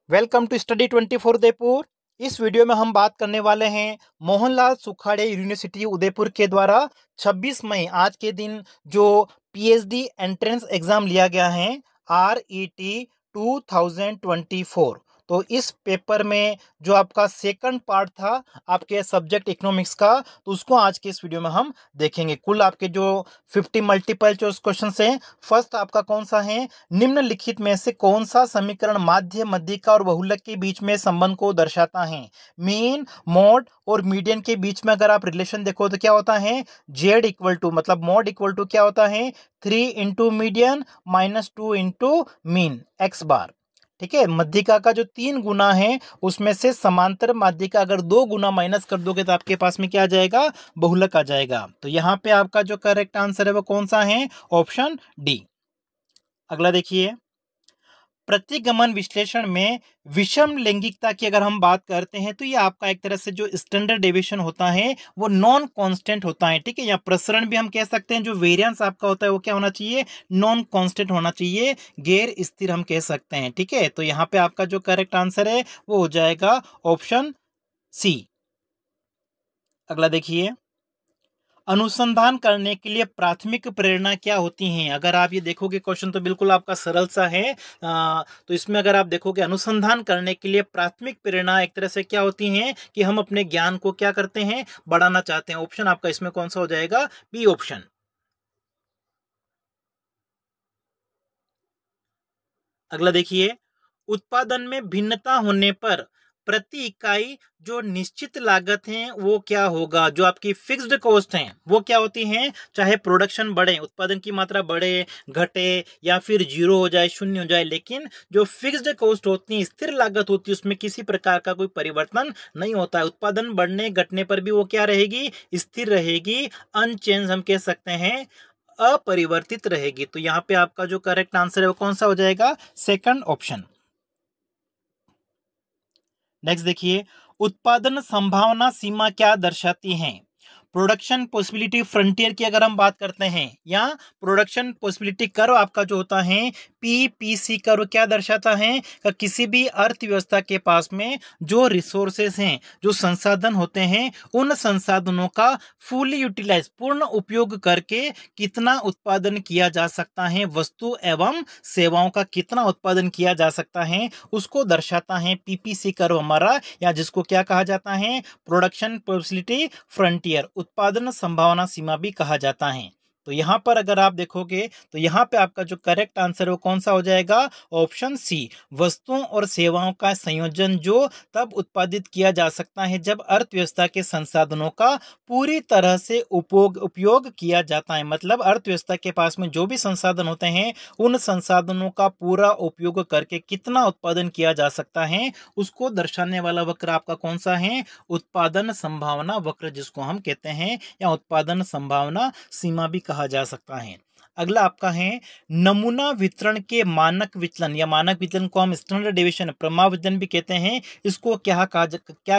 Welcome to study 24 Udaipur. इस video में हम बात करने वाले हैं मोहनलाल सुखाड़े यूनिवर्सिटी उदयपुर के द्वारा 26 मई आज के दिन जो पीएचडी एंट्रेंस एग्जाम लिया गया है RET 2024। तो इस पेपर में जो आपका सेकंड पार्ट था आपके सब्जेक्ट इकोनॉमिक्स का, तो उसको आज के इस वीडियो में हम देखेंगे। कुल आपके जो 50 मल्टीपल चॉइस क्वेश्चन हैं। फर्स्ट आपका कौन सा है, निम्नलिखित में से कौन सा समीकरण माध्य, मध्यिका और बहुलक के बीच में संबंध को दर्शाता है। मीन, मोड और मीडियन के बीच में अगर आप रिलेशन देखो तो क्या होता है, जेड इक्वल टू मतलब मोड इक्वल टू क्या होता है 3 into median minus 2 into mean x bar. ठीक है, मध्यिका का जो 3 गुना है उसमें से समांतर माध्यिका अगर 2 गुना माइनस कर दोगे तो आपके पास में क्या आ जाएगा, बहुलक आ जाएगा। तो यहाँ पे आपका जो करेक्ट आंसर है वो कौन सा है, ऑप्शन डी। अगला देखिए, प्रतिगमन विश्लेषण में विषम लैंगिकता की अगर हम बात करते हैं तो ये आपका एक तरह से जो स्टैंडर्ड डेविएशन होता है वो नॉन कांस्टेंट होता है। ठीक है, या प्रसरण भी हम कह सकते हैं। जो वेरिएंस आपका होता है वो क्या होना चाहिए, नॉन कांस्टेंट होना चाहिए, गैर स्थिर हम कह सकते हैं। ठीक है, तो यहाँ पे आपका जो करेक्ट आंसर है वो हो जाएगा ऑप्शन सी। अगला देखिए, अनुसंधान करने के लिए प्राथमिक प्रेरणा क्या होती हैं। अगर आप ये देखोगे क्वेश्चन तो बिल्कुल आपका सरल सा है। तो इसमें अगर आप देखोगे अनुसंधान करने के लिए प्राथमिक प्रेरणा एक तरह से क्या होती हैं कि हम अपने ज्ञान को क्या करते हैं, बढ़ाना चाहते हैं। ऑप्शन आपका इसमें कौन सा हो जाएगा, बी ऑप्शन। अगला देखिए, उत्पादन में भिन्नता होने पर प्रति इकाई जो निश्चित लागत है वो क्या होगा। जो आपकी फिक्स्ड कॉस्ट है वो क्या होती है, चाहे प्रोडक्शन बढ़े, उत्पादन की मात्रा बढ़े, घटे या फिर जीरो हो जाए, शून्य हो जाए, लेकिन जो फिक्स्ड कॉस्ट होती है, स्थिर लागत होती है, उसमें किसी प्रकार का कोई परिवर्तन नहीं होता है। उत्पादन बढ़ने घटने पर भी वो क्या रहेगी, स्थिर रहेगी, अनचेंज हम कह सकते हैं, अपरिवर्तित रहेगी। तो यहाँ पे आपका जो करेक्ट आंसर है वो कौन सा हो जाएगा, सेकंड ऑप्शन। नेक्स्ट देखिए, उत्पादन संभावना सीमा क्या दर्शाती है। प्रोडक्शन पॉसिबिलिटी फ्रंटियर की अगर हम बात करते हैं, या प्रोडक्शन पॉसिबिलिटी कर्व आपका जो होता है PPC कर्व क्या दर्शाता है कि किसी भी अर्थव्यवस्था के पास में जो रिसोर्सेस हैं, जो संसाधन होते हैं, उन संसाधनों का फुली यूटिलाइज पूर्ण उपयोग करके कितना उत्पादन किया जा सकता है, वस्तु एवं सेवाओं का कितना उत्पादन किया जा सकता है, उसको दर्शाता है PPC कर्व हमारा, या जिसको क्या कहा जाता है, प्रोडक्शन पॉसिबिलिटी फ्रंटियर, उत्पादन संभावना सीमा भी कहा जाता है। तो यहां पर अगर आप देखोगे तो यहां पे आपका जो करेक्ट आंसर है वो कौन सा हो जाएगा, ऑप्शन सी। वस्तुओं और सेवाओं का संयोजन जो तब उत्पादित किया जा सकता है जब अर्थव्यवस्था के संसाधनों का पूरी तरह से उपयोग किया जाता है। मतलब अर्थव्यवस्था के पास में जो भी संसाधन होते हैं उन संसाधनों का पूरा उपयोग करके कितना उत्पादन किया जा सकता है, उसको दर्शाने वाला वक्र आपका कौन सा है, उत्पादन संभावना वक्र जिसको हम कहते हैं, या उत्पादन संभावना सीमा भी कहा जा सकता है। अगला आपका है नमूना वितरण के मानक विचलन, या मानक विचलन को हम स्टैंडर्ड डेविएशन, प्रमाण विचलन भी कहते हैं, इसको क्या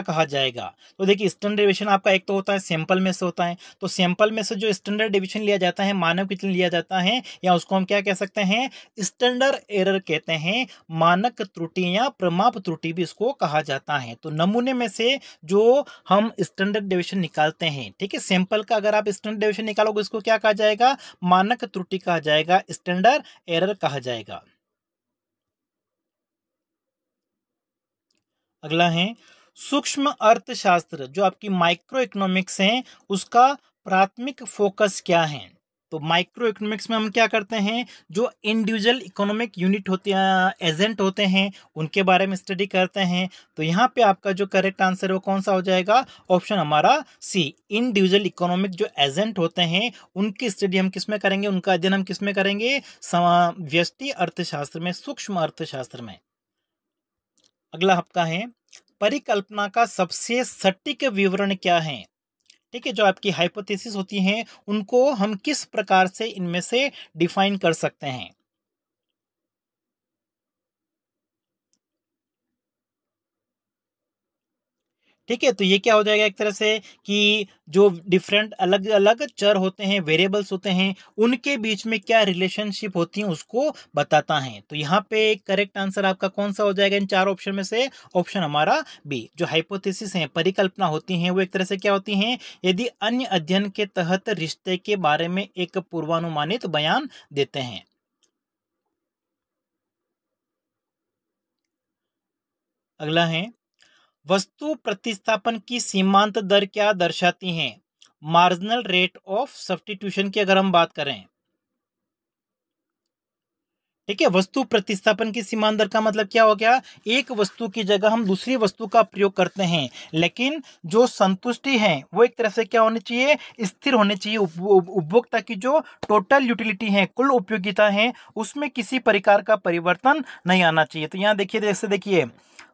कहा जाएगा। तो देखिए, स्टैंडर्ड डेविएशन आपका एक तो होता है सैंपल में से होता है, तो सैंपल में से जो स्टैंडर्ड डेविएशन लिया जाता है, मानक विचलन लिया जाता है, या उसको हम क्या कह सकते हैं, स्टैंडर्ड एरर कहते हैं, मानक त्रुटि या प्रमाप त्रुटि भी इसको कहा जाता है। तो नमूने में से जो हम स्टैंडर्ड डेविएशन निकालते हैं, ठीक है, सैंपल का अगर आप स्टैंडर्ड डेविएशन निकालोगे उसको क्या कहा जाएगा, मानक त्रुटि कहा जाएगा, स्टैंडर्ड एरर कहा जाएगा। अगला है सूक्ष्म अर्थशास्त्र, जो आपकी माइक्रो इकोनॉमिक्स है, उसका प्राथमिक फोकस क्या है। तो माइक्रो इकोनॉमिक्स में हम क्या करते हैं, जो इंडिविजुअल इकोनॉमिक यूनिट होते हैं, एजेंट होते हैं, उनके बारे में स्टडी करते हैं। तो यहाँ पे आपका जो करेक्ट आंसर है वो कौन सा हो जाएगा, ऑप्शन हमारा सी। इंडिविजुअल इकोनॉमिक जो एजेंट होते हैं उनकी स्टडी हम किस में करेंगे, उनका अध्ययन हम किस में करेंगे, व्यष्टि अर्थशास्त्र में, सूक्ष्म अर्थशास्त्र में। अगला आपका है परिकल्पना का सबसे सटीक विवरण क्या है। ठीक है, जो आपकी हाइपोथेसिस होती हैं उनको हम किस प्रकार से इनमें से डिफाइन कर सकते हैं। ठीक है, तो ये क्या हो जाएगा एक तरह से कि जो डिफरेंट अलग अलग चर होते हैं, वेरिएबल्स होते हैं, उनके बीच में क्या रिलेशनशिप होती है उसको बताता है। तो यहाँ पे करेक्ट आंसर आपका कौन सा हो जाएगा इन चार ऑप्शन में से? ऑप्शन हमारा बी। जो हाइपोथेसिस है, परिकल्पना होती हैं, वो एक तरह से क्या होती हैं? यदि अन्य अध्ययन के तहत रिश्ते के बारे में एक पूर्वानुमानित बयान देते हैं। अगला है, वस्तु प्रतिस्थापन की सीमांत दर क्या दर्शाती हैं? मार्जिनल रेट ऑफ सब्स्टिट्यूशन की अगर हम बात करें, ठीक है, वस्तु प्रतिस्थापन की सीमांत दर का मतलब क्या हो गया? एक वस्तु की जगह हम दूसरी वस्तु का प्रयोग करते हैं, लेकिन जो संतुष्टि है वो एक तरह से क्या होनी चाहिए? स्थिर होनी चाहिए। उपभोक्ता की जो टोटल यूटिलिटी है, कुल उपयोगिता है, उसमें किसी प्रकार का परिवर्तन नहीं आना चाहिए। तो यहाँ देखिए, जैसे देखिए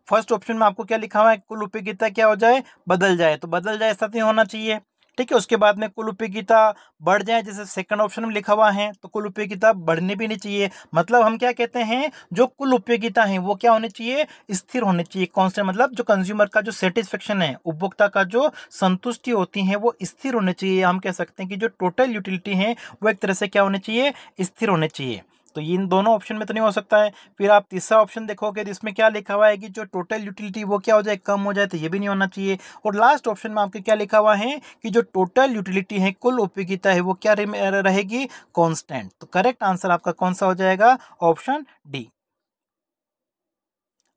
फर्स्ट ऑप्शन में आपको क्या लिखा हुआ है? कुल उपयोगिता क्या हो जाए? बदल जाए। तो बदल जाए ऐसा नहीं होना चाहिए। ठीक है, उसके बाद में कुल उपयोगिता बढ़ जाए, जैसे सेकंड ऑप्शन में लिखा हुआ है, तो कुल उपयोगिता बढ़नी भी नहीं चाहिए। मतलब हम क्या कहते हैं, जो कुल उपयोगिता है वो क्या होनी चाहिए? स्थिर होनी चाहिए, कांस्टेंट। मतलब जो कंज्यूमर का जो सेटिस्फेक्शन है, उपभोक्ता का जो संतुष्टि होती है, वो स्थिर होनी चाहिए। हम कह सकते हैं कि जो टोटल यूटिलिटी है वो एक तरह से क्या होनी चाहिए? स्थिर होनी चाहिए। तो ये इन दोनों ऑप्शन में तो नहीं हो सकता है। फिर आप तीसरा ऑप्शन देखोगे तो इसमें क्या लिखा हुआ है कि जो टोटल यूटिलिटी वो क्या हो जाए? कम हो जाए। तो ये भी नहीं होना चाहिए। और लास्ट ऑप्शन में आपके क्या लिखा हुआ है कि जो टोटल यूटिलिटी है, कुल उपयोगिता है, वो क्या रहेगी? कांस्टेंट। तो करेक्ट आंसर आपका कौन सा हो जाएगा? Option D.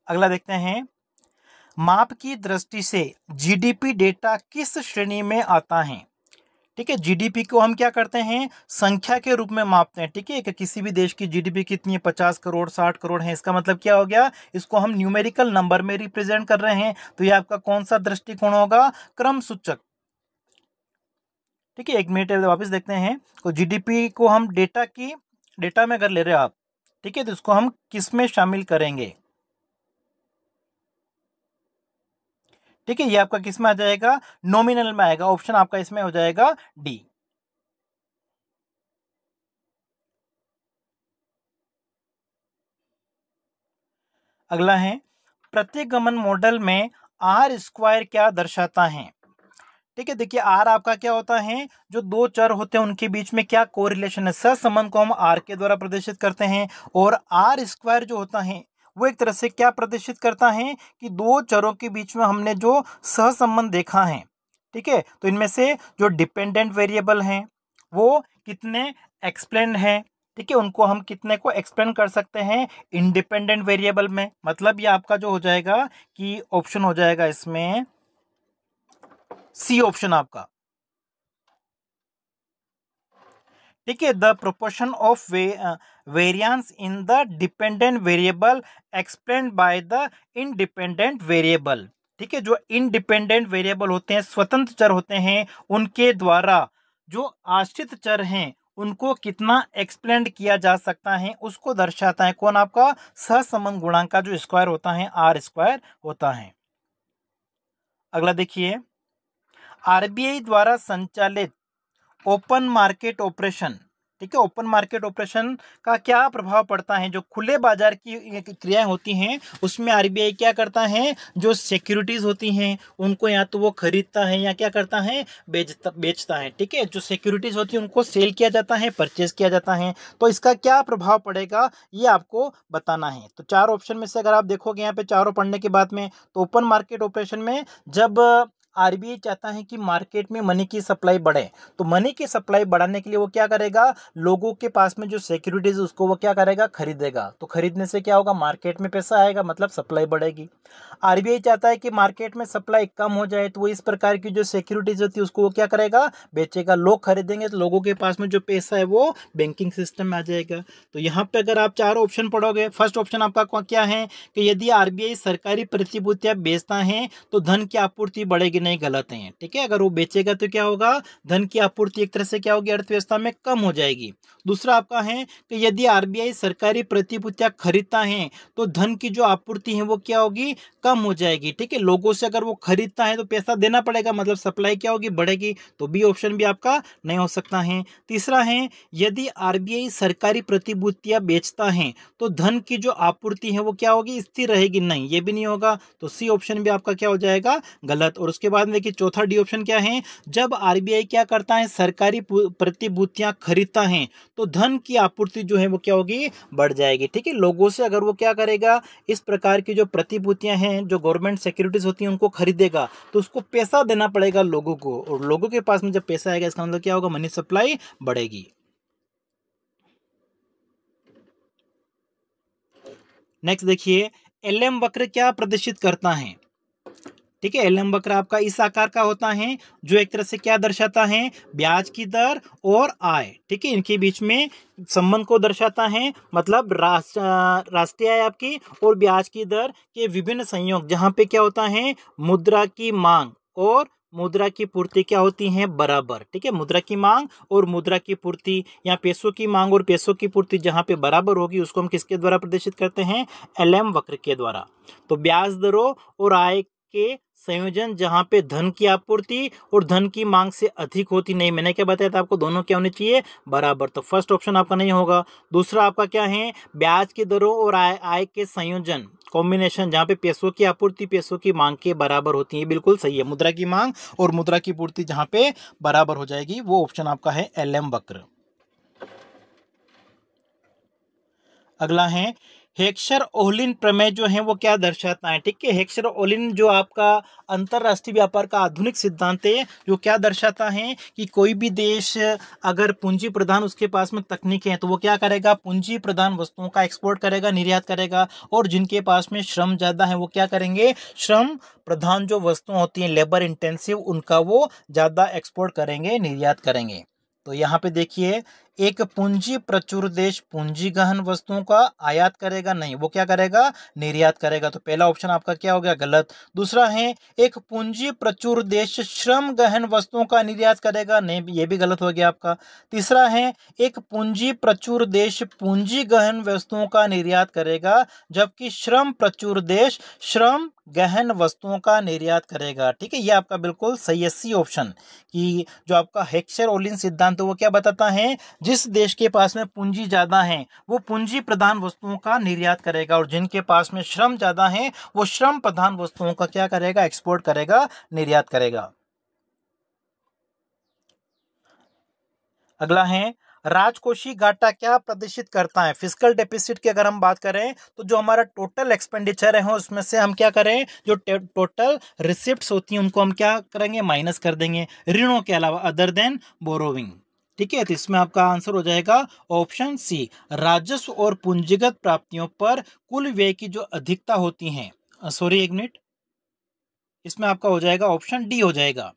अगला देखते हैं, माप की दृष्टि से जीडीपी डेटा किस श्रेणी में आता है? ठीक है, जीडीपी को हम क्या करते हैं? संख्या के रूप में मापते हैं। ठीक है, कि किसी भी देश की जीडीपी कितनी है? 50 करोड़, 60 करोड़ है। इसका मतलब क्या हो गया? इसको हम न्यूमेरिकल नंबर में रिप्रेजेंट कर रहे हैं। तो ये आपका कौन सा दृष्टिकोण होगा? क्रम सूचक। ठीक है, एक मिनट वापस देखते हैं। तो जीडीपी को हम डेटा में अगर ले रहे हो आप, ठीक है, तो इसको हम किस में शामिल करेंगे? ठीक है, ये आपका किस में आ जाएगा? नॉमिनल में आएगा। ऑप्शन आपका इसमें हो जाएगा डी। अगला है, प्रतिगमन मॉडल में आर स्क्वायर क्या दर्शाता है? ठीक है, देखिए आर आपका क्या होता है? जो दो चर होते हैं उनके बीच में क्या कोरिलेशन है, सहसंबंध को हम आर के द्वारा प्रदर्शित करते हैं। और आर स्क्वायर जो होता है वो एक तरह से क्या प्रदर्शित करता है कि दो चरों के बीच में हमने जो सहसंबंध देखा है, ठीक है, तो इनमें से जो डिपेंडेंट वेरिएबल हैं वो कितने एक्सप्लेन हैं, ठीक है, उनको हम कितने को एक्सप्लेन कर सकते हैं इंडिपेंडेंट वेरिएबल में। मतलब ये आपका जो हो जाएगा कि ऑप्शन हो जाएगा इसमें सी ऑप्शन आपका। ठीक है, the proportion of variance in the dependent variable explained by the independent variable. ठीक है, जो इंडिपेंडेंट वेरिएबल होते हैं, स्वतंत्र चर होते हैं, उनके द्वारा जो आश्रित चर हैं उनको कितना एक्सप्लेंड किया जा सकता है उसको दर्शाता है कौन? आपका सहसंबंध गुणांक का जो स्क्वायर होता है, आर स्क्वायर होता है। अगला देखिए, आरबीआई द्वारा संचालित ओपन मार्केट ऑपरेशन, ठीक है, ओपन मार्केट ऑपरेशन का क्या प्रभाव पड़ता है? जो खुले बाजार की क्रियाएं होती हैं उसमें आरबीआई क्या करता है? जो सिक्योरिटीज होती हैं उनको या तो वो खरीदता है या क्या करता है? बेचता है। ठीक है, जो सिक्योरिटीज होती है उनको सेल किया जाता है, परचेज किया जाता है। तो इसका क्या प्रभाव पड़ेगा ये आपको बताना है। तो चार ऑप्शन में से अगर आप देखोगे यहाँ पे चारों पढ़ने के बाद में, तो ओपन मार्केट ऑपरेशन में जब आरबीआई चाहता है कि मार्केट में मनी की सप्लाई बढ़े, तो मनी की सप्लाई बढ़ाने के लिए वो क्या करेगा? लोगों के पास में जो सिक्योरिटीज उसको वो क्या करेगा? खरीदेगा। तो खरीदने से क्या होगा? मार्केट में पैसा आएगा, मतलब सप्लाई बढ़ेगी। आरबीआई चाहता है कि मार्केट में सप्लाई कम हो जाए, तो वो इस प्रकार की जो सिक्योरिटीज होती है उसको वो क्या करेगा? बेचेगा। लोग खरीदेंगे तो लोगों के पास में जो पैसा है वो बैंकिंग सिस्टम में आ जाएगा। तो यहाँ पे अगर आप चार ऑप्शन पढ़ोगे, फर्स्ट ऑप्शन आपका क्या है कि यदि आरबीआई सरकारी प्रतिभूतियां बेचता है तो धन की आपूर्ति बढ़ेगी, नहीं, गलत है। ठीक है, अगर वो बेचेगा तो क्या होगा, धन की आपूर्ति एक तरह से क्या होगी, अर्थव्यवस्था में कम हो जाएगी। दूसरा आपका है कि यदि आरबीआई सरकारी प्रतिभूतियां खरीदता है तो धन की जो आपूर्ति है वो क्या होगी, कम हो जाएगी। ठीक है, लोगों से अगर वो खरीदता है तो पैसा देना पड़ेगा, मतलब सप्लाई क्या होगी, बढ़ेगी। तो बी ऑप्शन भी आपका नहीं हो सकता है। तीसरा है यदि आरबीआई सरकारी प्रतिभूतियां बेचता है तो धन की जो आपूर्ति है वो क्या होगी, स्थिर रहेगी, नहीं, ये भी नहीं होगा। तो सी ऑप्शन भी आपका क्या हो जाएगा, गलत। और उसके बाद में देखिए चौथा डी ऑप्शन क्या है, जब आरबीआई क्या करता है, सरकारी प्रतिभूतियां खरीदता है तो धन की आपूर्ति जो है वो क्या होगी, बढ़ जाएगी। ठीक है, लोगों से अगर वो क्या करेगा, इस प्रकार की जो प्रतिभूतियां हैं, जो गवर्नमेंट सिक्योरिटीज होती हैं, उनको खरीदेगा तो उसको पैसा देना पड़ेगा लोगों को, और लोगों के पास में जब पैसा आएगा इसका मतलब क्या होगा, मनी सप्लाई बढ़ेगी। नेक्स्ट देखिए, एलएम वक्र क्या प्रदर्शित करता है। ठीक है, एलएम वक्र आपका इस आकार का होता है जो एक तरह से क्या दर्शाता है, ब्याज की दर और आय। ठीक है, इनके बीच में संबंध को दर्शाता है, मतलब राष्ट्रीय आय आपकी और ब्याज की दर के विभिन्न संयोग, जहां पे क्या होता है, मुद्रा की मांग और मुद्रा की पूर्ति क्या होती है, बराबर। ठीक है, मुद्रा की मांग और मुद्रा की पूर्ति, या पैसों की मांग और पैसों की पूर्ति जहां पे बराबर होगी उसको हम किसके द्वारा प्रदर्शित करते हैं, एलएम वक्र के द्वारा। तो ब्याज दरों और आय के संयोजन जहां पे धन की आपूर्ति और धन की मांग से अधिक होती, नहीं, मैंने क्या बताया था आपको, दोनों क्या होने चाहिए, बराबर। तो फर्स्ट ऑप्शन आपका नहीं होगा। दूसरा आपका क्या है, ब्याज की दरों और आय के संयोजन, कॉम्बिनेशन, जहां पे पैसों की आपूर्ति पैसों की मांग के बराबर होती है, बिल्कुल सही है। मुद्रा की मांग और मुद्रा की पूर्ति जहां पे बराबर हो जाएगी, वो ऑप्शन आपका है एलएम वक्र। अगला है, हेक्सर ओहलिन प्रमेय जो है वो क्या दर्शाता है। ठीक है, हेक्सर ओहलिन जो आपका अंतरराष्ट्रीय व्यापार का आधुनिक सिद्धांत है, जो क्या दर्शाता है कि कोई भी देश अगर पूंजी प्रधान उसके पास में तकनीक है तो वो क्या करेगा, पूंजी प्रधान वस्तुओं का एक्सपोर्ट करेगा, निर्यात करेगा। और जिनके पास में श्रम ज्यादा है वो क्या करेंगे, श्रम प्रधान जो वस्तुएं होती हैं, लेबर इंटेंसिव, उनका वो ज्यादा एक्सपोर्ट करेंगे, निर्यात करेंगे। तो यहाँ पे देखिए, एक पूंजी प्रचुर देश पूंजी गहन वस्तुओं का आयात करेगा, नहीं, वो क्या करेगा, निर्यात करेगा। तो पहला ऑप्शन आपका क्या हो गया, गलत। दूसरा है, एक पूंजी प्रचुर देश श्रम गहन वस्तुओं का निर्यात करेगा, नहीं, ये भी गलत हो गया आपका। तीसरा है, एक पूंजी प्रचुर देश पूंजी गहन वस्तुओं का निर्यात करेगा, जबकि श्रम प्रचुर देश श्रम गहन वस्तुओं का निर्यात करेगा। ठीक है, ये आपका बिल्कुल सही है, सी ऑप्शन, कि जो आपका हेक्सर ओहलिन सिद्धांत है वो क्या बताता है, जिस देश के पास में पूंजी ज्यादा है वो पूंजी प्रधान वस्तुओं का निर्यात करेगा, और जिनके पास में श्रम ज्यादा है वो श्रम प्रधान वस्तुओं का क्या करेगा, एक्सपोर्ट करेगा, निर्यात करेगा। अगला है, राजकोषीय घाटा क्या प्रदर्शित करता है। फिस्कल डेफिसिट की अगर हम बात करें तो जो हमारा टोटल एक्सपेंडिचर है उसमें से हम क्या करें, जो टोटल रिसिप्ट्स होती हैं उनको हम क्या करेंगे, माइनस कर देंगे, ऋणों के अलावा, अदर देन बोरोविंग। ठीक है, तो इसमें आपका आंसर हो जाएगा ऑप्शन सी, राजस्व और पूंजीगत प्राप्तियों पर कुल व्यय की जो अधिकता होती है, सॉरी एक मिनट, इसमें आपका हो जाएगा ऑप्शन डी हो जाएगा।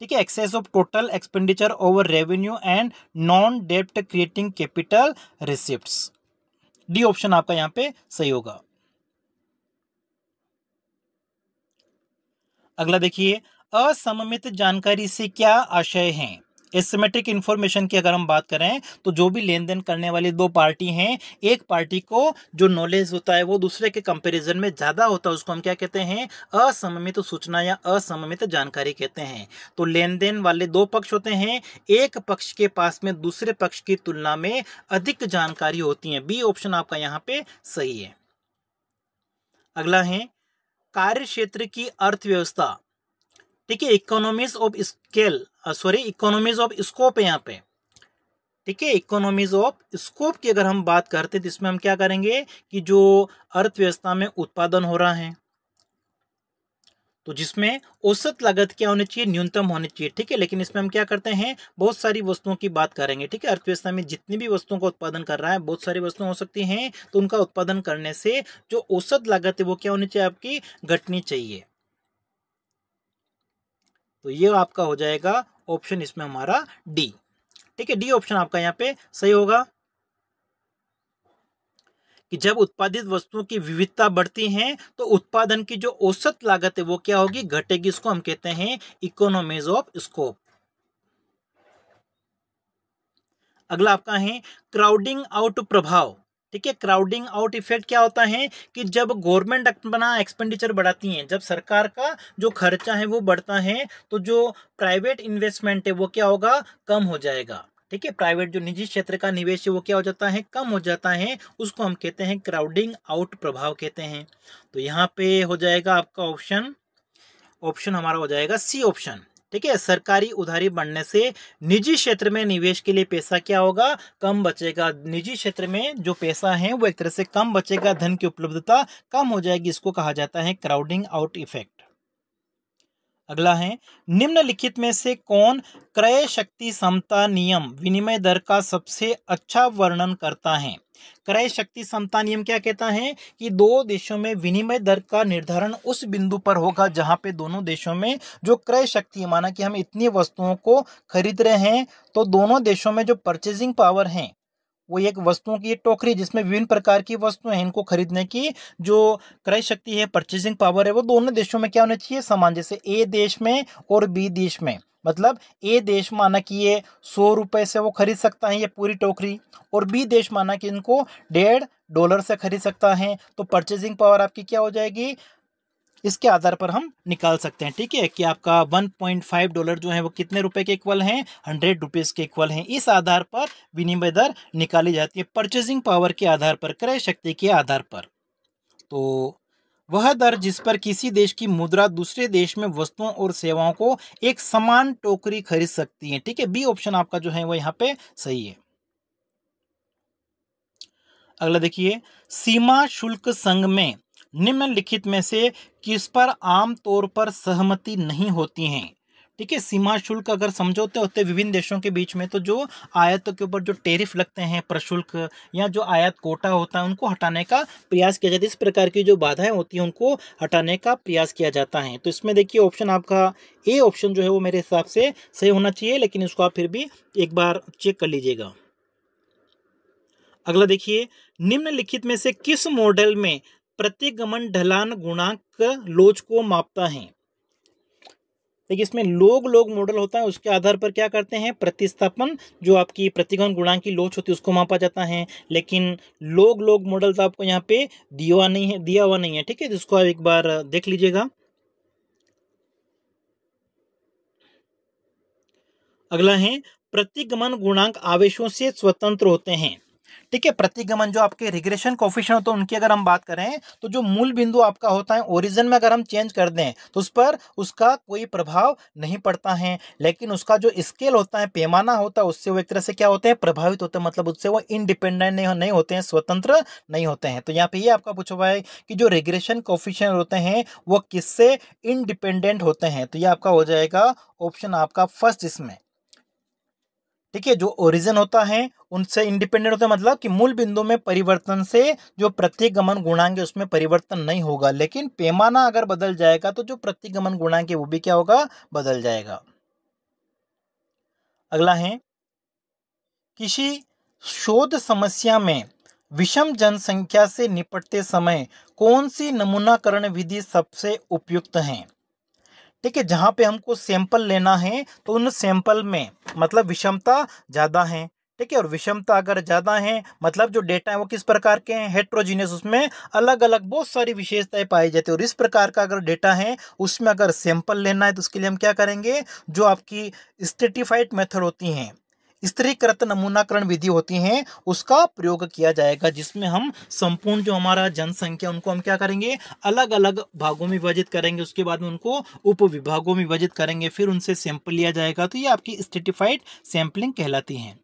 ठीक है, excess of total expenditure over revenue and non डेप्ट creating capital receipts, D option आपका यहाँ पे सही होगा। अगला देखिए, असममित जानकारी से क्या आशय है। एसिमेट्रिक इंफॉर्मेशन की अगर हम बात करें तो जो भी लेन देन करने वाली दो पार्टी हैं, एक पार्टी को जो नॉलेज होता है वो दूसरे के कंपैरिजन में ज्यादा होता है, उसको हम क्या कहते हैं, असममित सूचना या असममित जानकारी कहते हैं। तो लेन देन वाले दो पक्ष होते हैं, एक पक्ष के पास में दूसरे पक्ष की तुलना में अधिक जानकारी होती है, बी ऑप्शन आपका यहाँ पे सही है। अगला है, कार्य क्षेत्र की अर्थव्यवस्था। ठीक है, economies of scale, sorry economies of scope है यहाँ पे। ठीक है, इकोनॉमीज ऑफ स्कोप की अगर हम बात करते हैं तो इसमें हम क्या करेंगे कि जो अर्थव्यवस्था में उत्पादन हो रहा है तो जिसमें औसत लागत क्या होनी चाहिए, न्यूनतम होनी चाहिए। ठीक है, लेकिन इसमें हम क्या करते हैं, बहुत सारी वस्तुओं की बात करेंगे। ठीक है, अर्थव्यवस्था में जितनी भी वस्तुओं का उत्पादन कर रहा है, बहुत सारी वस्तुएं हो सकती हैं, तो उनका उत्पादन करने से जो औसत लागत है वो क्या होनी चाहिए, आपकी घटनी चाहिए। तो ये आपका हो जाएगा ऑप्शन इसमें हमारा डी। ठीक है, डी ऑप्शन आपका यहाँ पे सही होगा। कि जब उत्पादित वस्तुओं की विविधता बढ़ती है तो उत्पादन की जो औसत लागत है वो क्या होगी, घटेगी। इसको हम कहते हैं इकोनॉमीज ऑफ स्कोप। अगला आपका है क्राउडिंग आउट प्रभाव। ठीक है, क्राउडिंग आउट इफेक्ट क्या होता है कि जब गवर्नमेंट अपना एक्सपेंडिचर बढ़ाती है, जब सरकार का जो खर्चा है वो बढ़ता है, तो जो प्राइवेट इन्वेस्टमेंट है वो क्या होगा, कम हो जाएगा। ठीक है, प्राइवेट जो निजी क्षेत्र का निवेश है वो क्या हो जाता है, कम हो जाता है। उसको हम कहते हैं क्राउडिंग आउट प्रभाव कहते हैं। तो यहाँ पे हो जाएगा आपका ऑप्शन ऑप्शन हमारा हो जाएगा सी ऑप्शन। ठीक है, सरकारी उधारी बढ़ने से निजी क्षेत्र में निवेश के लिए पैसा क्या होगा, कम बचेगा। निजी क्षेत्र में जो पैसा है वो एक तरह से कम बचेगा, धन की उपलब्धता कम हो जाएगी। इसको कहा जाता है क्राउडिंग आउट इफेक्ट। अगला है निम्नलिखित में से कौन क्रय शक्ति समता नियम विनिमय दर का सबसे अच्छा वर्णन करता है। क्रय शक्ति समता नियम क्या कहता है कि दो देशों में विनिमय दर का निर्धारण उस बिंदु पर होगा जहां पे दोनों देशों में जो क्रय शक्ति है, माना कि हम इतनी वस्तुओं को खरीद रहे हैं, तो दोनों देशों में जो परचेजिंग पावर है, वो एक वस्तुओं की टोकरी जिसमें विभिन्न प्रकार की वस्तुएं हैं, इनको खरीदने की जो क्रय शक्ति है, परचेजिंग पावर है, वो दोनों देशों में क्या होना चाहिए, समान। जैसे ए देश में और बी देश में, मतलब ए देश माना कि ये 100 रुपए से वो खरीद सकता है ये पूरी टोकरी, और बी देश माना कि इनको $1.5 से खरीद सकता है। तो परचेजिंग पावर आपकी क्या हो जाएगी, इसके आधार पर हम निकाल सकते हैं। ठीक है, कि आपका $1.5 जो है वो कितने रुपए के इक्वल हैं, 100 रुपीज़ के इक्वल हैं। इस आधार पर विनिमय दर निकाली जाती है, परचेजिंग पावर के आधार पर, क्रय शक्ति के आधार पर। तो वह दर जिस पर किसी देश की मुद्रा दूसरे देश में वस्तुओं और सेवाओं को एक समान टोकरी खरीद सकती है। ठीक है, बी ऑप्शन आपका जो है वो यहाँ पे सही है। अगला देखिए, सीमा शुल्क संघ में निम्नलिखित में से किस पर आम तौर पर सहमति नहीं होती है। ठीक है, सीमा शुल्क अगर समझौते होते विभिन्न देशों के बीच में, तो जो आयातों के ऊपर जो टैरिफ लगते हैं, प्रशुल्क या जो आयात कोटा होता है, उनको हटाने का प्रयास किया जाता है। इस प्रकार की जो बाधाएं होती हैं उनको हटाने का प्रयास किया जाता है। तो इसमें देखिए ऑप्शन आपका ए ऑप्शन जो है वो मेरे हिसाब से सही होना चाहिए, लेकिन इसको आप फिर भी एक बार चेक कर लीजिएगा। अगला देखिए, निम्नलिखित में से किस मॉडल में प्रतिगमन ढलान गुणांक लोच को मापता है। देखिए, इसमें लोग लोग मॉडल होता है, उसके आधार पर क्या करते हैं, प्रतिस्थापन जो आपकी प्रतिगमन गुणांक की लोच होती है उसको मापा जाता है। लेकिन लोग लोग मॉडल तो आपको यहाँ पे दिया हुआ नहीं है। ठीक है, जिसको आप एक बार देख लीजिएगा। अगला है प्रतिगमन गुणांक आवेशों से स्वतंत्र होते हैं। ठीक है, प्रतिगमन जो आपके रिग्रेशन कोफिशिएंट होते हैं उनकी अगर हम बात करें, तो जो मूल बिंदु आपका होता है ओरिजिन में अगर हम चेंज कर दें तो उस पर उसका कोई प्रभाव नहीं पड़ता है। लेकिन उसका जो स्केल होता है, पैमाना होता है, उससे वो एक तरह से क्या होते हैं, प्रभावित होते हैं। मतलब उससे वो इंडिपेंडेंट नहीं होते हैं, स्वतंत्र नहीं होते हैं। तो यहाँ पे ये आपका पूछा हुआ है कि जो रिग्रेशन कोफिशिएंट होते हैं वो किससे इंडिपेंडेंट होते हैं। तो ये आपका हो जाएगा ऑप्शन आपका फर्स्ट इसमें। ठीक है, जो ओरिजिन होता है उनसे इंडिपेंडेंट होता है, मतलब कि मूल बिंदु में परिवर्तन से जो प्रतिगमन गुणांक है उसमें परिवर्तन नहीं होगा। लेकिन पैमाना अगर बदल जाएगा तो जो प्रतिगमन गुणांक है वो भी क्या होगा, बदल जाएगा। अगला है, किसी शोध समस्या में विषम जनसंख्या से निपटते समय कौन सी नमूनाकरण विधि सबसे उपयुक्त है। ठीक है, जहाँ पे हमको सैंपल लेना है तो उन सैंपल में मतलब विषमता ज़्यादा है। ठीक है, और विषमता अगर ज़्यादा है मतलब जो डेटा है वो किस प्रकार के हैं, हेट्रोजीनियस, उसमें अलग अलग बहुत सारी विशेषताएं पाई जाती है। और इस प्रकार का अगर डेटा है उसमें अगर सैंपल लेना है तो उसके लिए हम क्या करेंगे, जो आपकी स्ट्रेटिफाइड मेथड होती हैं, स्त्रीकृत नमूनाकरण विधि होती हैं, उसका प्रयोग किया जाएगा, जिसमें हम संपूर्ण जो हमारा जनसंख्या उनको हम क्या करेंगे, अलग अलग भागों में विभाजित करेंगे, उसके बाद में उनको उप विभागों में विभाजित करेंगे, फिर उनसे सैंपल लिया जाएगा। तो ये आपकी स्ट्रेटिफाइड सैंपलिंग कहलाती है।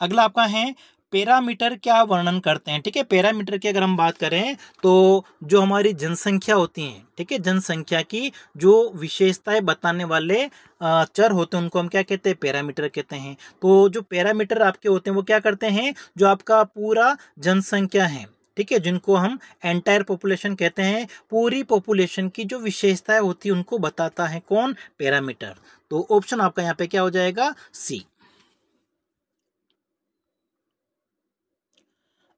अगला आपका है पैरामीटर क्या वर्णन करते हैं। ठीक है, पैरामीटर की अगर हम बात करें तो जो हमारी जनसंख्या होती है, ठीक है, जनसंख्या की जो विशेषताएं बताने वाले चर होते हैं उनको हम क्या कहते हैं, पैरामीटर कहते हैं। तो जो पैरामीटर आपके होते हैं वो क्या करते हैं, जो आपका पूरा जनसंख्या है, ठीक है, जिनको हम एंटायर पॉपुलेशन कहते हैं, पूरी पॉपुलेशन की जो विशेषताएं होती है उनको बताता है कौन, पैरामीटर। तो ऑप्शन आपका यहाँ पे क्या हो जाएगा, सी।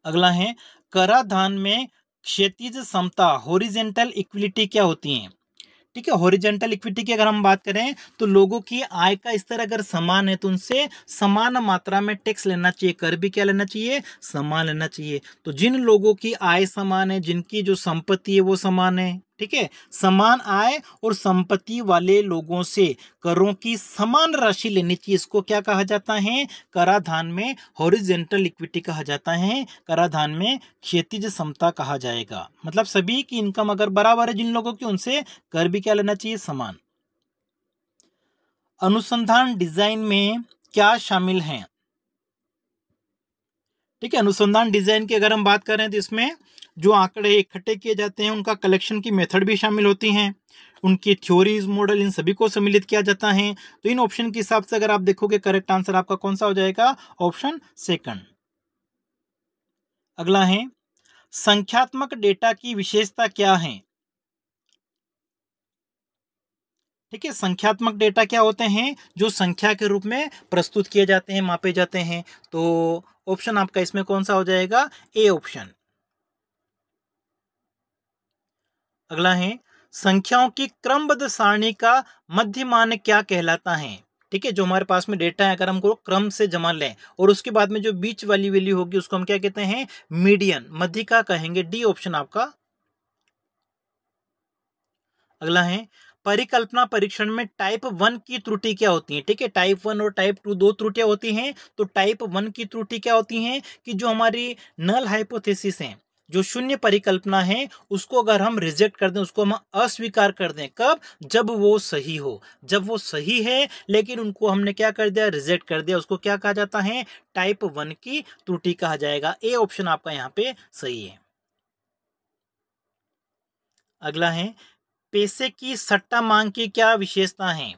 अगला है कराधान में क्षैतिज समता हॉरिजेंटल इक्विलिटी क्या होती है? ठीक है, हॉरिजेंटल इक्विटी की अगर हम बात करें तो लोगों की आय का स्तर अगर समान है तो उनसे समान मात्रा में टैक्स लेना चाहिए, कर भी क्या लेना चाहिए, समान लेना चाहिए। तो जिन लोगों की आय समान है, जिनकी जो संपत्ति है वो समान है, ठीक है, समान आय और संपत्ति वाले लोगों से करों की समान राशि लेनी चाहिए, इसको क्या कहा जाता है, कराधान में हॉरिजेंटल इक्विटी कहा जाता है, कराधान में क्षैतिज समता कहा जाएगा। मतलब सभी की इनकम अगर बराबर है जिन लोगों की, उनसे कर भी क्या लेना चाहिए, समान। अनुसंधान डिजाइन में क्या शामिल है? ठीक है, अनुसंधान डिजाइन की अगर हम बात करें तो इसमें जो आंकड़े इकट्ठे किए जाते हैं उनका कलेक्शन की मेथड भी शामिल होती हैं, उनकी थ्योरीज मॉडल इन सभी को सम्मिलित किया जाता है। तो इन ऑप्शन के हिसाब से अगर आप देखोगे करेक्ट आंसर आपका कौन सा हो जाएगा, ऑप्शन सेकंड। अगला है संख्यात्मक डेटा की विशेषता क्या है? ठीक है, संख्यात्मक डेटा क्या होते हैं, जो संख्या के रूप में प्रस्तुत किए जाते हैं, मापे जाते हैं। तो ऑप्शन आपका इसमें कौन सा हो जाएगा, ए ऑप्शन। अगला है संख्याओं की क्रमबद्ध सारणी का मध्यमान क्या कहलाता है? ठीक है, जो हमारे पास में डेटा है अगर हमको क्रम से जमा लें और उसके बाद में जो बीच वाली वैल्यू होगी उसको हम क्या कहते हैं, मीडियन, मध्यिका कहेंगे, डी ऑप्शन आपका। अगला है परिकल्पना परीक्षण में टाइप 1 की त्रुटि क्या होती है? ठीक है, टाइप 1 और टाइप 2 दो त्रुटियां होती हैं। तो टाइप 1 की त्रुटि क्या होती है कि जो हमारी नल हाइपोथेसिस है, जो शून्य परिकल्पना है, उसको अगर हम रिजेक्ट कर दें, उसको हम अस्वीकार कर दें, कब, जब वो सही हो, जब वो सही है लेकिन उनको हमने क्या कर दिया, रिजेक्ट कर दिया, उसको क्या कहा जाता है, टाइप 1 की त्रुटि कहा जाएगा। ए ऑप्शन आपका यहाँ पे सही है। अगला है पैसे की सट्टा मांग की क्या विशेषता है?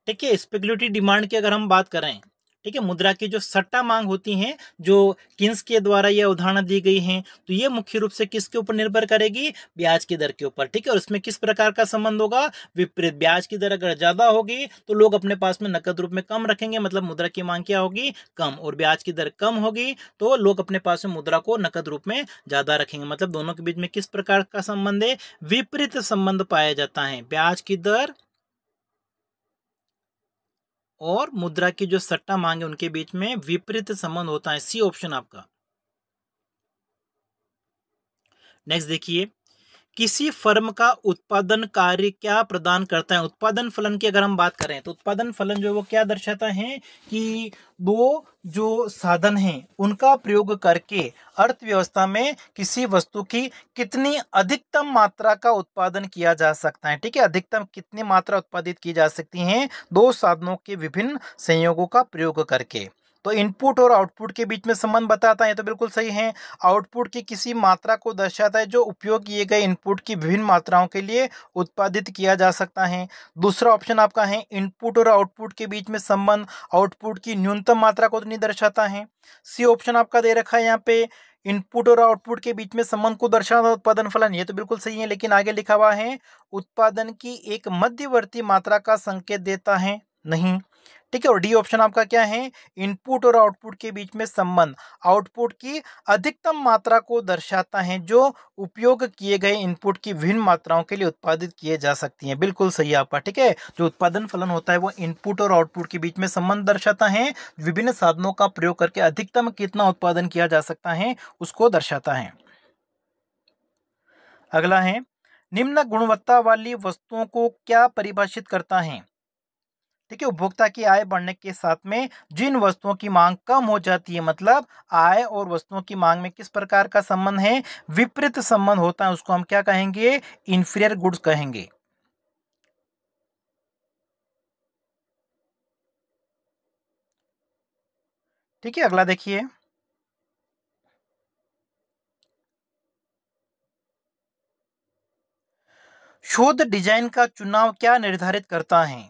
ठीक है, स्पेकुलेटिव डिमांड की अगर हम बात करें, ठीक है, मुद्रा की जो सट्टा मांग होती है, जो किन्स के द्वारा यह उदाहरण दी गई हैं, तो ये मुख्य रूप से किसके ऊपर निर्भर करेगी, ब्याज की दर के ऊपर। ठीक है, और उसमें किस प्रकार का संबंध होगा, विपरीत। ब्याज की दर अगर ज्यादा होगी तो लोग अपने पास में नकद रूप में कम रखेंगे, मतलब मुद्रा की मांग क्या होगी, कम, और ब्याज की दर कम होगी तो लोग अपने पास में मुद्रा को नकद रूप में ज्यादा रखेंगे। मतलब दोनों के बीच में किस प्रकार का संबंध है, विपरीत संबंध पाया जाता है। ब्याज की दर और मुद्रा की जो सट्टा मांग है उनके बीच में विपरीत संबंध होता है। सी ऑप्शन आपका। नेक्स्ट देखिए, किसी फर्म का उत्पादन कार्य क्या प्रदान करता है? उत्पादन फलन की अगर हम बात करें तो उत्पादन फलन जो है वो क्या दर्शाता है कि वो जो साधन हैं उनका प्रयोग करके अर्थव्यवस्था में किसी वस्तु की कितनी अधिकतम मात्रा का उत्पादन किया जा सकता है। ठीक है, अधिकतम कितनी मात्रा उत्पादित की जा सकती है, दो साधनों के विभिन्न संयोगों का प्रयोग करके। तो इनपुट और आउटपुट के बीच में संबंध बताता है, तो बिल्कुल सही है। आउटपुट की किसी मात्रा को दर्शाता है जो उपयोग किए गए इनपुट की विभिन्न मात्राओं के लिए उत्पादित किया जा सकता है। दूसरा ऑप्शन आपका है इनपुट और आउटपुट के बीच में संबंध आउटपुट की न्यूनतम मात्रा को तो नहीं दर्शाता है। सी ऑप्शन आपका दे रखा है यहाँ पे, इनपुट और आउटपुट के बीच में संबंध को दर्शाता उत्पादन फलन, ये तो बिल्कुल सही है। लेकिन आगे लिखा हुआ है उत्पादन की एक मध्यवर्ती मात्रा का संकेत देता है, नहीं। ठीक है, और डी ऑप्शन आपका क्या है, इनपुट और आउटपुट के बीच में संबंध आउटपुट की अधिकतम मात्रा को दर्शाता है जो उपयोग किए गए इनपुट की विभिन्न मात्राओं के लिए उत्पादित किए जा सकती हैं। बिल्कुल सही आपका। ठीक है, जो उत्पादन फलन होता है वो इनपुट और आउटपुट के बीच में संबंध दर्शाता है, विभिन्न साधनों का प्रयोग करके अधिकतम कितना उत्पादन किया जा सकता है उसको दर्शाता है। अगला है निम्न गुणवत्ता वाली वस्तुओं को क्या परिभाषित करता है? ठीक है, उपभोक्ता की आय बढ़ने के साथ में जिन वस्तुओं की मांग कम हो जाती है, मतलब आय और वस्तुओं की मांग में किस प्रकार का संबंध है, विपरीत संबंध होता है, उसको हम क्या कहेंगे, इंफीरियर गुड्स कहेंगे। ठीक है, अगला देखिए, शोध डिजाइन का चुनाव क्या निर्धारित करता है?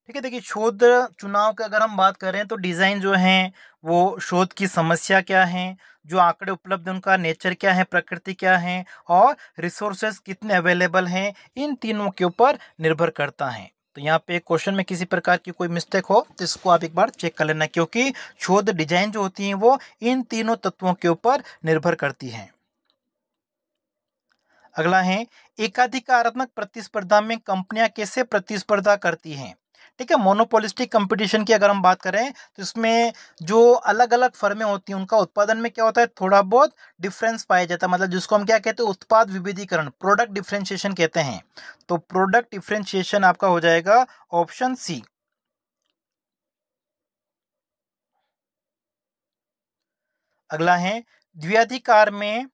ठीक है, देखिए शोध चुनाव की अगर हम बात करें तो डिजाइन जो है वो शोध की समस्या क्या है, जो आंकड़े उपलब्ध हैं उनका नेचर क्या है, प्रकृति क्या है, और रिसोर्सेज कितने अवेलेबल हैं, इन तीनों के ऊपर निर्भर करता है। तो यहाँ पे क्वेश्चन में किसी प्रकार की कोई मिस्टेक हो तो इसको आप एक बार चेक कर लेना, क्योंकि शोध डिजाइन जो होती है वो इन तीनों तत्वों के ऊपर निर्भर करती है। अगला है, एकाधिकारात्मक प्रतिस्पर्धा में कंपनियां कैसे प्रतिस्पर्धा करती हैं। ठीक है, मोनोपोलिस्टिक कंपटीशन की अगर हम बात करें तो इसमें जो अलग अलग फर्में होती हैं उनका उत्पादन में क्या होता है, थोड़ा बहुत डिफरेंस पाया जाता है, मतलब जिसको हम क्या कहते हैं, उत्पाद विविधीकरण, प्रोडक्ट डिफरेंशिएशन कहते हैं। तो प्रोडक्ट डिफरेंशिएशन आपका हो जाएगा ऑप्शन सी। अगला है, द्विआधिकार में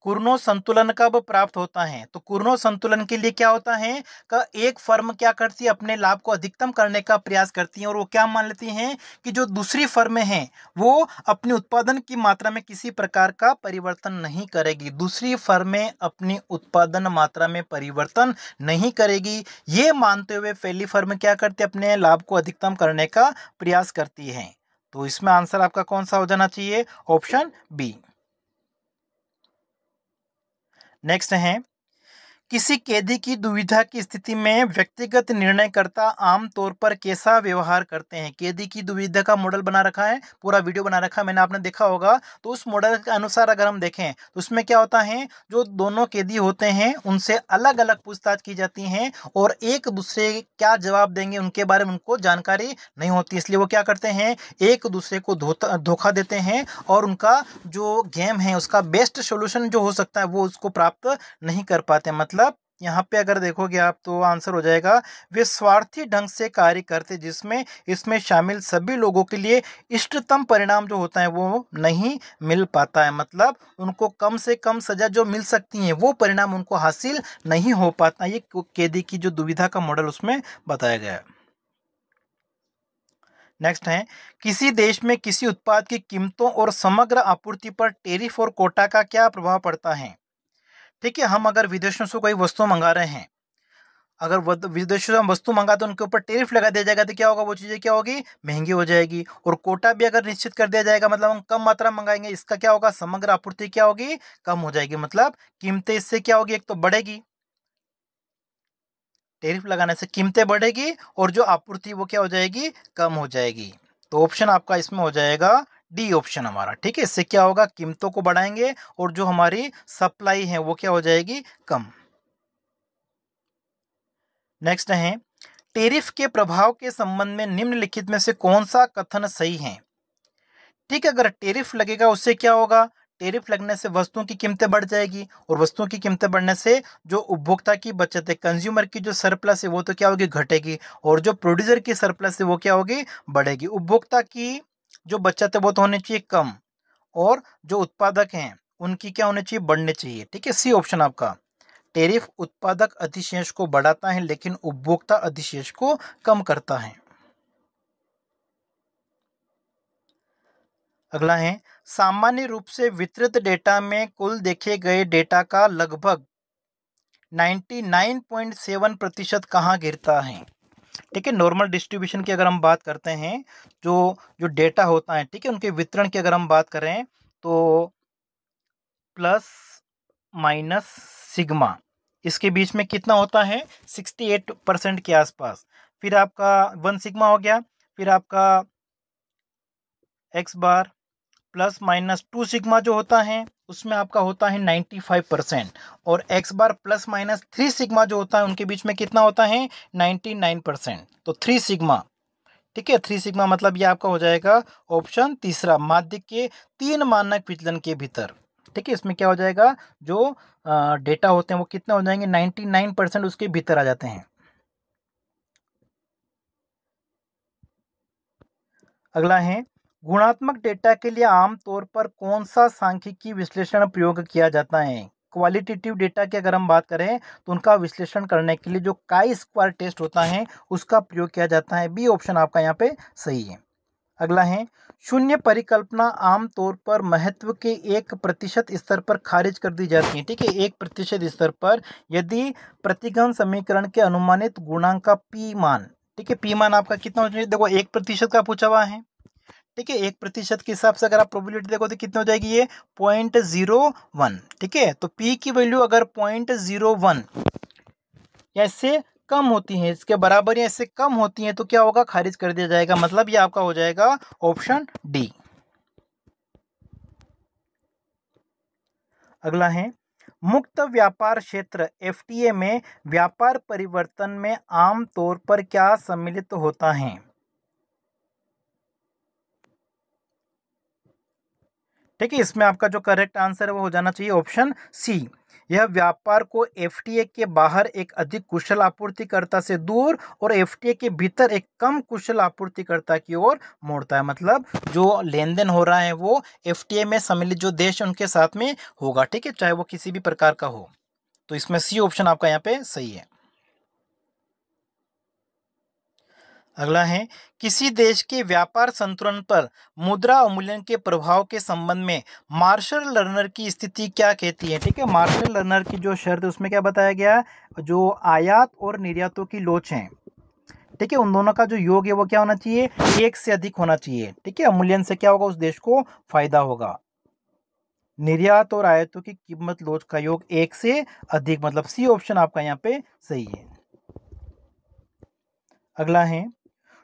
कुर्नो संतुलन कब प्राप्त होता है। तो कुर्नो संतुलन के लिए क्या होता है का एक फर्म क्या करती है, अपने लाभ को अधिकतम करने का प्रयास करती है और वो क्या मान लेती हैं कि जो दूसरी फर्में हैं वो अपने उत्पादन की मात्रा में किसी प्रकार का परिवर्तन नहीं करेगी। दूसरी फर्में अपनी उत्पादन मात्रा में परिवर्तन नहीं करेगी, ये मानते हुए पहली फर्म क्या करती है, अपने लाभ को अधिकतम करने का प्रयास करती है। तो इसमें आंसर आपका कौन सा हो जाना चाहिए, ऑप्शन बी। नेक्स्ट है, किसी कैदी की दुविधा की स्थिति में व्यक्तिगत निर्णयकर्ता आमतौर पर कैसा व्यवहार करते हैं। कैदी की दुविधा का मॉडल बना रखा है, पूरा वीडियो बना रखा है मैंने, आपने देखा होगा। तो उस मॉडल के अनुसार अगर हम देखें तो उसमें क्या होता है, जो दोनों कैदी होते हैं उनसे अलग अलग पूछताछ की जाती हैं और एक दूसरे क्या जवाब देंगे उनके बारे में उनको जानकारी नहीं होती, इसलिए वो क्या करते हैं, एक दूसरे को धोखा देते हैं और उनका जो गेम है उसका बेस्ट सोल्यूशन जो हो सकता है वो उसको प्राप्त नहीं कर पाते। मतलब यहाँ पे अगर देखोगे आप तो आंसर हो जाएगा, वे स्वार्थी ढंग से कार्य करते जिसमें इसमें शामिल सभी लोगों के लिए इष्टतम परिणाम जो होता है वो नहीं मिल पाता है। मतलब उनको कम से कम सजा जो मिल सकती है वो परिणाम उनको हासिल नहीं हो पाता। ये कैदी की जो दुविधा का मॉडल उसमें बताया गया है। नेक्स्ट है, किसी देश में किसी उत्पाद की कीमतों और समग्र आपूर्ति पर टैरिफ और कोटा का क्या प्रभाव पड़ता है। ठीक है, हम अगर विदेशों से कोई वस्तु मंगा रहे हैं, अगर विदेशों से हम वस्तु मंगाते हैं उनके ऊपर टैरिफ लगा दिया जाएगा तो क्या होगा, वो चीज़ें क्या होगी, महंगी हो जाएगी। और कोटा भी अगर निश्चित कर दिया जाएगा, मतलब हम कम मात्रा मंगाएंगे, इसका क्या होगा, समग्र आपूर्ति क्या होगी, कम हो जाएगी। मतलब कीमतें इससे क्या होगी, एक तो बढ़ेगी, टैरिफ लगाने से कीमतें बढ़ेगी और जो आपूर्ति वो क्या हो जाएगी, कम हो जाएगी। तो ऑप्शन आपका इसमें हो जाएगा डी ऑप्शन हमारा। ठीक है, इससे क्या होगा, कीमतों को बढ़ाएंगे और जो हमारी सप्लाई है वो क्या हो जाएगी, कम। नेक्स्ट है, टैरिफ के प्रभाव के संबंध में निम्नलिखित में से कौन सा कथन सही है। ठीक है, अगर टैरिफ लगेगा उससे क्या होगा, टैरिफ लगने से वस्तुओं की कीमतें बढ़ जाएगी और वस्तुओं की कीमतें बढ़ने से जो उपभोक्ता की बचत है, कंज्यूमर की जो सरप्लस है वो तो क्या होगी, घटेगी, और जो प्रोड्यूसर की सरप्लस है वो क्या होगी, बढ़ेगी। उपभोक्ता की जो बचत है वो तो होनी चाहिए कम और जो उत्पादक हैं उनकी क्या होनी चाहिए, बढ़नी चाहिए। ठीक है, सी ऑप्शन आपका। टैरिफ उत्पादक अधिशेष को बढ़ाता है लेकिन उपभोक्ता अधिशेष को कम करता है। अगला है, सामान्य रूप से वितरित डेटा में कुल देखे गए डेटा का लगभग 99.7% कहाँ गिरता है। ठीक है, नॉर्मल डिस्ट्रीब्यूशन की अगर हम बात करते हैं, जो जो डेटा होता है, ठीक है, उनके वितरण की अगर हम बात करें तो प्लस माइनस सिग्मा, इसके बीच में कितना होता है, 68% के आसपास। फिर आपका 1 सिग्मा हो गया, फिर आपका एक्स बार प्लस माइनस 2 सिग्मा जो होता है उसमें आपका होता है 95%, और एक्स बार प्लस माइनस 3 सिग्मा जो होता है उनके बीच में कितना होता है, 99%। तो 3 सिग्मा, ठीक है, 3 सिग्मा मतलब ये आपका हो जाएगा ऑप्शन तीसरा, माध्य के 3 मानक विचलन के भीतर। ठीक है, इसमें क्या हो जाएगा, जो डेटा होते हैं वो कितने हो जाएंगे, 99% उसके भीतर आ जाते हैं। अगला है, गुणात्मक डेटा के लिए आमतौर पर कौन सा सांख्यिकीय विश्लेषण प्रयोग किया जाता है। क्वालिटेटिव डेटा की अगर हम बात करें तो उनका विश्लेषण करने के लिए जो काई स्क्वायर टेस्ट होता है उसका प्रयोग किया जाता है। बी ऑप्शन आपका यहाँ पे सही है। अगला है, शून्य परिकल्पना आमतौर पर महत्व के 1% स्तर पर खारिज कर दी जाती है। ठीक है, 1% स्तर पर यदि प्रतिगमन समीकरण के अनुमानित गुणांक का पी मान, ठीक है, पी मान आपका कितना हो जाएगा, देखो 1% का पूछा हुआ है। ठीक है, 1% के हिसाब से अगर आप प्रोबेबिलिटी देखो तो कितनी हो जाएगी, ये 0.01। ठीक है, तो पी की वैल्यू अगर 0.01 या इससे कम होती हैं, इसके बराबर या इससे कम होती हैं तो क्या होगा, खारिज कर दिया जाएगा। मतलब ये आपका हो जाएगा ऑप्शन डी। अगला है, मुक्त व्यापार क्षेत्र एफटीए में व्यापार परिवर्तन में आम तौर पर क्या सम्मिलित होता है? ठीक है, इसमें आपका जो करेक्ट आंसर है वो हो जाना चाहिए ऑप्शन सी। यह व्यापार को एफटीए के बाहर एक अधिक कुशल आपूर्तिकर्ता से दूर और एफटीए के भीतर एक कम कुशल आपूर्तिकर्ता की ओर मोड़ता है। मतलब जो लेन देन हो रहा है वो एफटीए में सम्मिलित जो देश है उनके साथ में होगा। ठीक है, चाहे वो किसी भी प्रकार का हो। तो इसमें सी ऑप्शन आपका यहाँ पे सही है। अगला है, किसी देश के व्यापार संतुलन पर मुद्रा अवमूल्यन के प्रभाव के संबंध में मार्शल लर्नर की स्थिति क्या कहती है? ठीक है, मार्शल लर्नर की जो शर्त है उसमें क्या बताया गया, जो आयात और निर्यातों की लोच है, ठीक है, उन दोनों का जो योग है वो क्या होना चाहिए, एक से अधिक होना चाहिए। ठीक है, अवमूल्यन से क्या होगा, उस देश को फायदा होगा। निर्यात और आयातों की कीमत लोच का योग एक से अधिक, मतलब सी ऑप्शन आपका यहाँ पे सही है। अगला है,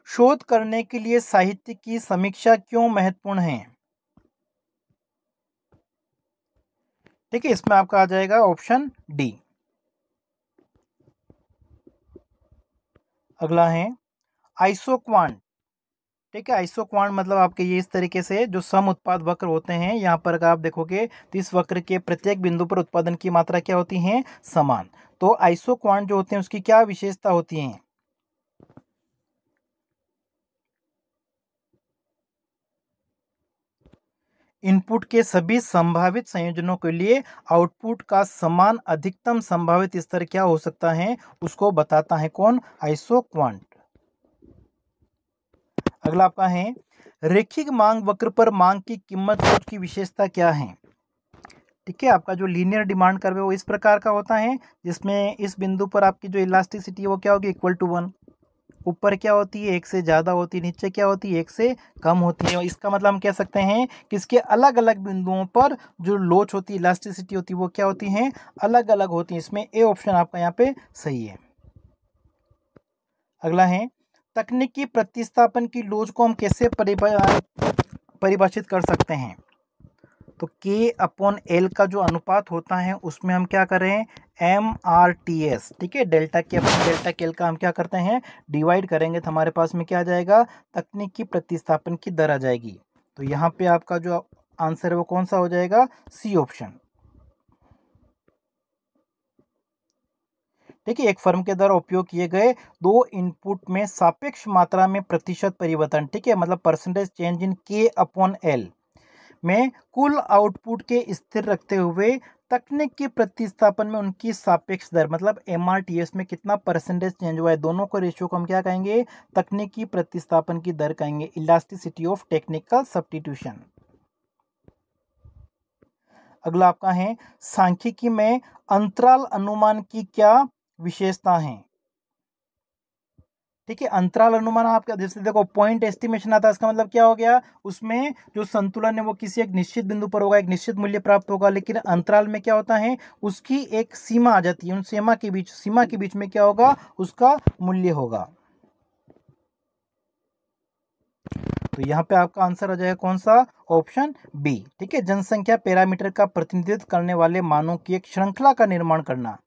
शोध करने के लिए साहित्य की समीक्षा क्यों महत्वपूर्ण है? ठीक है, इसमें आपका आ जाएगा ऑप्शन डी। अगला है, आइसोक्वांट। ठीक है, आइसोक्वांट मतलब आपके ये इस तरीके से जो सम उत्पाद वक्र होते हैं, यहाँ पर अगर आप देखोगे तो इस वक्र के प्रत्येक बिंदु पर उत्पादन की मात्रा क्या होती है, समान। तो आइसोक्वांट जो होते हैं उसकी क्या विशेषता होती है? इनपुट के सभी संभावित संयोजनों के लिए आउटपुट का समान अधिकतम संभावित स्तर क्या हो सकता है, उसको बताता है कौन, आइसोक्वांट। अगला आपका है, रैखिक मांग वक्र पर मांग की कीमत सोच की विशेषता क्या है? ठीक है, आपका जो लीनियर डिमांड कर्व है वो इस प्रकार का होता है, जिसमें इस बिंदु पर आपकी जो इलास्टिसिटी है वो क्या होगी, इक्वल टू 1। ऊपर क्या होती है, एक से ज़्यादा होती है, नीचे क्या होती है, एक से कम होती है। इसका मतलब हम कह सकते हैं कि इसके अलग अलग बिंदुओं पर जो लोच होती है, इलास्टिसिटी होती है, वो क्या होती हैं, अलग अलग होती हैं। इसमें ए ऑप्शन आपका यहाँ पे सही है। अगला है, तकनीकी प्रतिस्थापन की लोच को हम कैसे परिभाषित कर सकते हैं? तो के अपॉन एल का जो अनुपात होता है उसमें हम क्या करें, MRTS। ठीक है, डेल्टा के अपॉन डेल्टा के एल का हम क्या करते हैं, डिवाइड करेंगे तो हमारे पास में क्या आ जाएगा, तकनीकी प्रतिस्थापन की दर आ जाएगी। तो यहाँ पे आपका जो आंसर है वो कौन सा हो जाएगा, सी ऑप्शन। ठीक है, एक फर्म के द्वारा उपयोग किए गए दो इनपुट में सापेक्ष मात्रा में प्रतिशत परिवर्तन, ठीक है, मतलब परसेंटेज चेंज इन के अपॉन एल में कुल आउटपुट के स्थिर रखते हुए तकनीक की प्रतिस्थापन में उनकी सापेक्ष दर, मतलब MRTS में कितना परसेंटेज चेंज हुआ है, दोनों को रेशियो को हम क्या कहेंगे, तकनीकी प्रतिस्थापन की दर कहेंगे, इलास्टिसिटी ऑफ टेक्निकल सब्स्टिट्यूशन। अगला आपका है, सांख्यिकी में अंतराल अनुमान की क्या विशेषता है? ठीक है, अंतराल अनुमान आपका जैसे देखो पॉइंट एस्टिमेशन आता है, इसका मतलब क्या हो गया, उसमें जो संतुलन है वो किसी एक निश्चित बिंदु पर होगा, एक निश्चित मूल्य प्राप्त होगा। लेकिन अंतराल में क्या होता है, उसकी एक सीमा आ जाती है, उन सीमा के बीच में क्या होगा, उसका मूल्य होगा। तो यहाँ पे आपका आंसर आ जाएगा कौन सा, ऑप्शन बी। ठीक है, जनसंख्या पैरामीटर का प्रतिनिधित्व करने वाले मानों की एक श्रृंखला का निर्माण करना।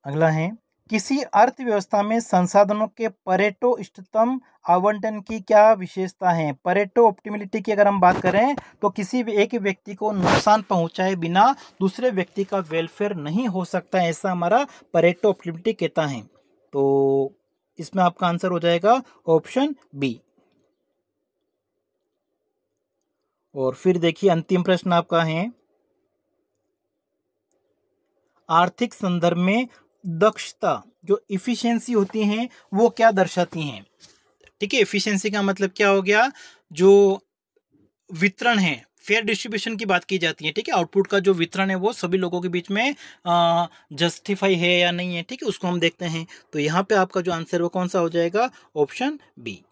अगला है, किसी अर्थव्यवस्था में संसाधनों के परेटो इष्टतम आवंटन की क्या विशेषता है? परेटो ऑप्टिमलिटी की अगर हम बात करें तो किसी भी एक व्यक्ति को नुकसान पहुंचाए बिना दूसरे व्यक्ति का वेलफेयर नहीं हो सकता है, ऐसा हमारा परेटो ऑप्टिमलिटी कहता है। तो इसमें आपका आंसर हो जाएगा ऑप्शन बी। और फिर देखिए अंतिम प्रश्न आपका है, आर्थिक संदर्भ में दक्षता जो इफिशियंसी होती हैं वो क्या दर्शाती हैं? ठीक है, एफिशिएंसी का मतलब क्या हो गया, जो वितरण है, फेयर डिस्ट्रीब्यूशन की बात की जाती है। ठीक है, आउटपुट का जो वितरण है वो सभी लोगों के बीच में जस्टिफाई है या नहीं है, ठीक है, उसको हम देखते हैं। तो यहाँ पे आपका जो आंसर वो कौन सा हो जाएगा, ऑप्शन बी।